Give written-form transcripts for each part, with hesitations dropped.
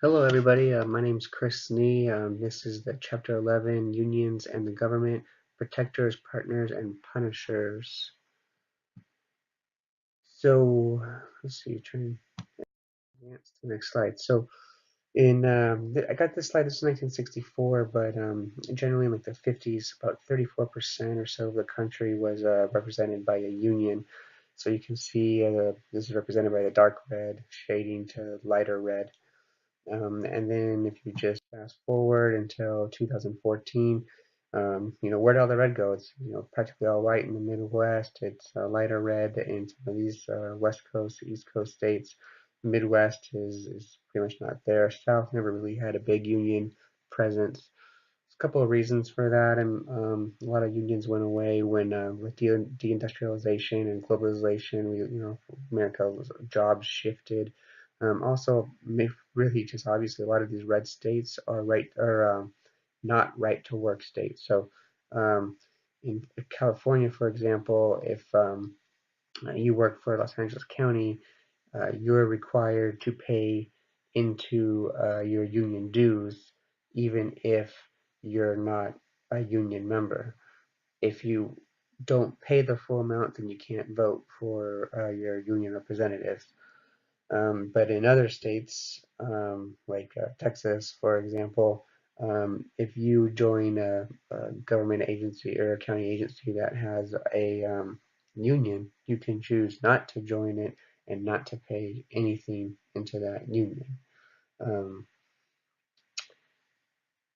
Hello, everybody. My name is CSnee. This is the Chapter 11 Unions and the Government, Protectors, Partners, and Punishers. So, let's see, trying to advance to the next slide. So, I got this slide, this is 1964, but generally in like the 50s, about 34% or so of the country was represented by a union. So you can see this is represented by the dark red shading to lighter red. And then if you just fast forward until 2014, where did all the red go? It's, practically all white in the Midwest. It's lighter red in some of these West Coast, East Coast states. Midwest is pretty much not there. South never really had a big union presence. There's a couple of reasons for that, and a lot of unions went away when with deindustrialization and globalization. America's jobs shifted. Also, really just obviously a lot of these red states are not right to work states. So, um, in California, for example, if you work for Los Angeles County, you're required to pay into your union dues, even if you're not a union member. If you don't pay the full amount, then you can't vote for your union representatives. But in other states, like Texas, for example, if you join a government agency or a county agency that has a union, you can choose not to join it and not to pay anything into that union. Um,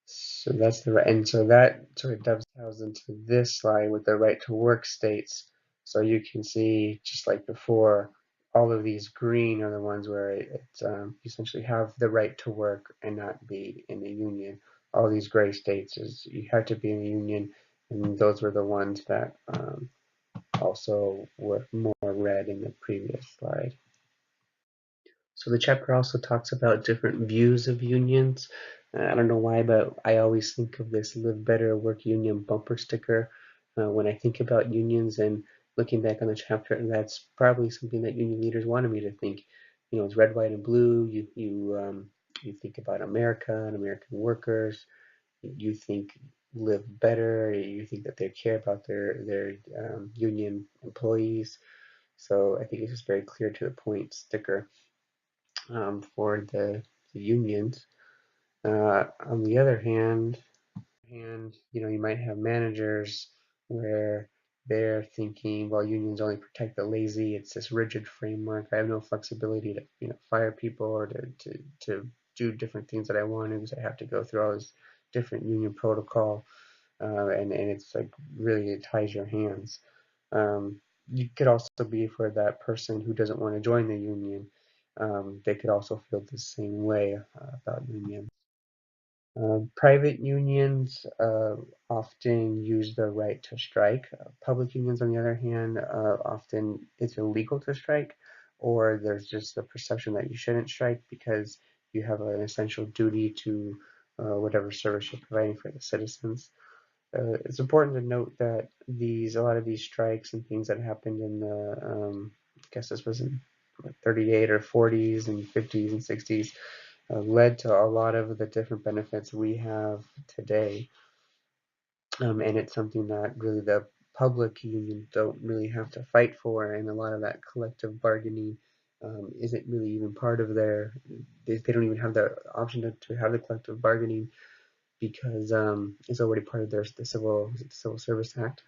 so that's the right, and so that sort of dovetails into this slide with the right to work states. So you can see, just like before, all of these green are the ones where it's you essentially have the right to work and not be in a union. All these gray states is you have to be in a union, and those were the ones that also were more red in the previous slide. So the chapter also talks about different views of unions. I don't know why, but I always think of this Live Better Work Union bumper sticker when I think about unions, and looking back on the chapter, and that's probably something that union leaders wanted me to think. It's red, white, and blue. You think about America and American workers. You think live better. You think that they care about their union employees. So I think it's just very clear to the point sticker for the unions. On the other hand, you might have managers where they're thinking, well, unions only protect the lazy. It's this rigid framework. I have no flexibility to, fire people or to do different things that I want to, because I have to go through all this different union protocol, and it's like really it ties your hands. You could also be for that person who doesn't want to join the union. They could also feel the same way about unions. Private unions often use the right to strike. Public unions, on the other hand, often it's illegal to strike, or there's just the perception that you shouldn't strike because you have an essential duty to whatever service you're providing for the citizens. It's important to note that a lot of these strikes and things that happened in I guess this was in 38 or 40s and 50s and 60s, led to a lot of the different benefits we have today. And it's something that really the public unions don't really have to fight for, and a lot of that collective bargaining isn't really even part of they don't even have the option to have the collective bargaining because it's already part of the Civil Service Act.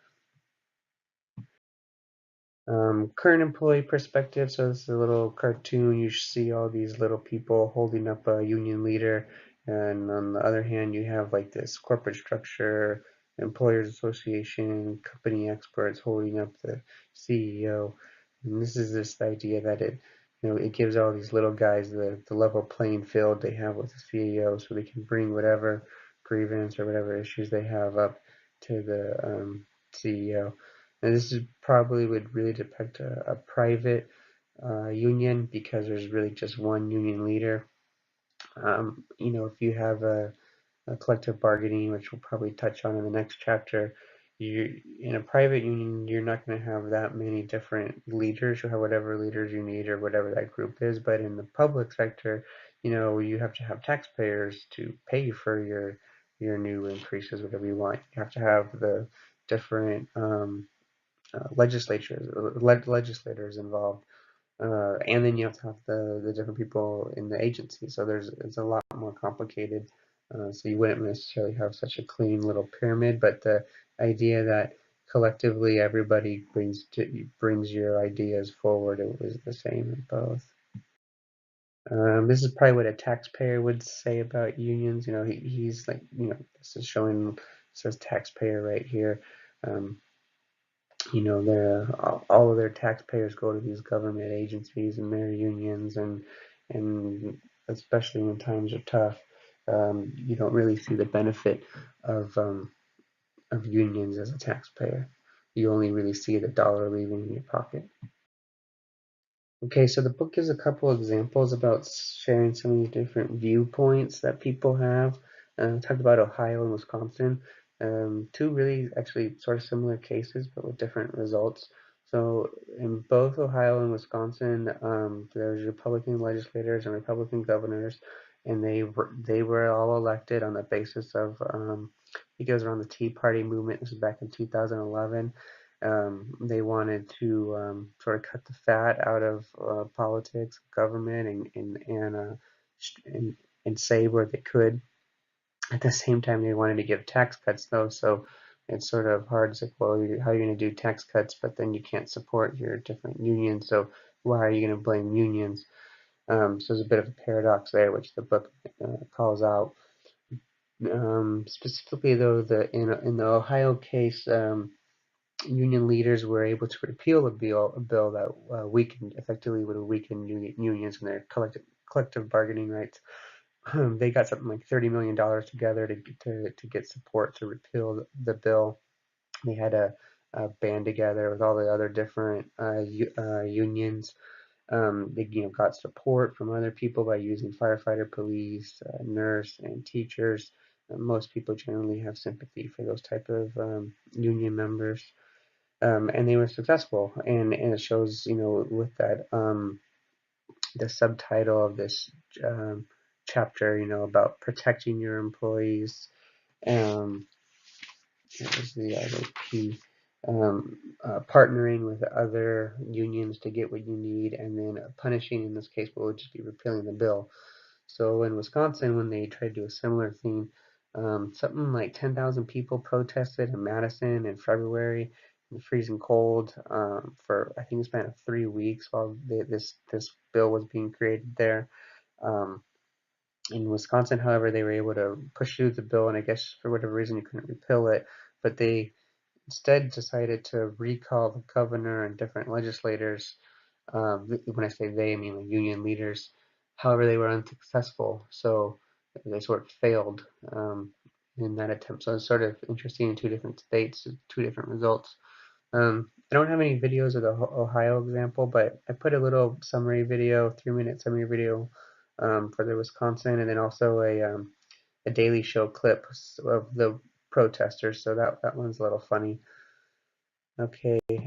Current employee perspective. So this is a little cartoon. You see all these little people holding up a union leader, and on the other hand, you have like this corporate structure, employers association, company experts holding up the CEO. And this is this idea that it gives all these little guys the level playing field they have with the CEO, so they can bring whatever grievance or whatever issues they have up to the CEO. And this is probably would really depict a private union, because there's really just one union leader. If you have a collective bargaining, which we'll probably touch on in the next chapter, in a private union, you're not going to have that many different leaders. You'll have whatever leaders you need or whatever that group is. But in the public sector, you have to have taxpayers to pay for your new increases, whatever you want. You have to have the different legislators involved, and then you have to have the different people in the agency. So it's a lot more complicated. So you wouldn't necessarily have such a clean little pyramid, but the idea that collectively everybody brings your ideas forward, it was the same in both. This is probably what a taxpayer would say about unions. He's like, this is showing, it says taxpayer right here. Um, all of their taxpayers go to these government agencies and their unions, and especially when times are tough, you don't really see the benefit of unions as a taxpayer. You only really see the dollar leaving in your pocket. Okay, so the book gives a couple examples about sharing some of these different viewpoints that people have. Talked about Ohio and Wisconsin, two really actually sort of similar cases, but with different results. So in both Ohio and Wisconsin, there's Republican legislators and Republican governors, and they were all elected on the basis of I think it was around the Tea Party movement. This was back in 2011. They wanted to sort of cut the fat out of politics, government, and save where they could. At the same time, they wanted to give tax cuts, though, so it's sort of hard to say, well, how are you going to do tax cuts, but then you can't support your different unions, so why are you going to blame unions? So there's a bit of a paradox there, which the book calls out. Specifically, though, in the Ohio case, union leaders were able to repeal a bill that effectively would weaken unions and their collective bargaining rights. They got something like $30 million together to get support to repeal the bill. They had a band together with all the other different unions. They got support from other people by using firefighter, police, nurse, and teachers. Most people generally have sympathy for those type of union members. And they were successful. And it shows, with that, the subtitle of this chapter, about protecting your employees. Um, what was the other P? Partnering with other unions to get what you need, and then punishing, in this case, what would just be repealing the bill. So in Wisconsin, when they tried to do a similar thing, something like 10,000 people protested in Madison in February in the freezing cold for, I think, a span of 3 weeks while this bill was being created there. Um, in Wisconsin, however, they were able to push through the bill, and I guess for whatever reason you couldn't repeal it, but they instead decided to recall the governor and different legislators. When I say they, I mean the union leaders. However, they were unsuccessful, so they sort of failed in that attempt. So it's sort of interesting in two different states, two different results. I don't have any videos of the Ohio example, but I put a little summary video, 3-minute summary video for the Wisconsin, and then also a Daily Show clip of the protesters. So that one's a little funny. Okay, and